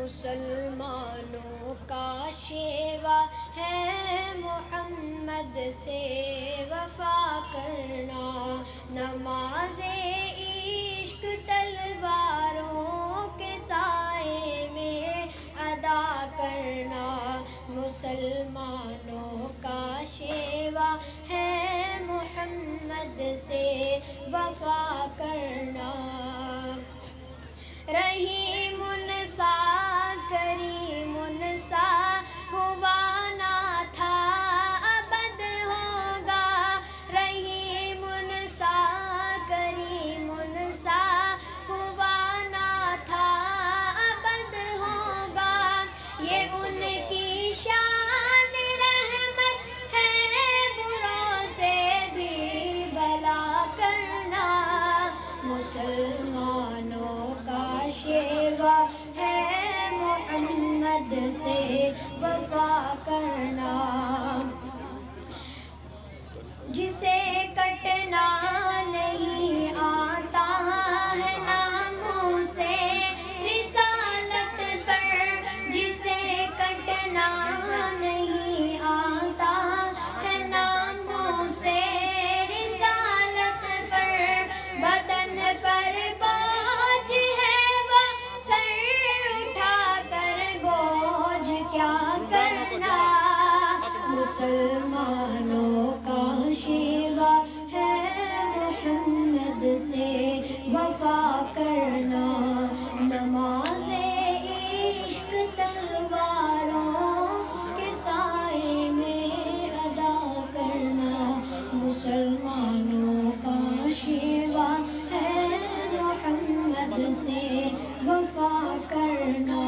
مسلمانوں کا شیوا ہے محمد سے وفا کرنا، نماز عشق تلواروں کے سائے میں ادا کرنا، مسلمانوں کا شیوا ہے محمد سے وفا کرنا۔ رحیم سا کریم سا ہوا نہ تھا ابد ہوگا، رحیم سا کریم سا ہوا نہ تھا ابد ہوگا، یہ ان کی شان رحمت ہے بروں سے بھی بھلا کرنا، مسلمانوں کا شیوا ہے محمد سے وفا کرنا، جسے کٹنا نہیں آتا ہے ناموں سے رسالت پر، جسے کٹنا نہیں آتا ہے ناموں سے رسالت پر، بدن پر بوجھ ہے وہ سر اٹھا کر بوجھ کیا کرنا، مسلمانوں کا شیوا ہے محمد سے وفا کرنا، نماز عشق تلواروں کے سائے میں ادا کرنا، مسلمانوں کا شیوا ہے محمد سے وفا کرنا۔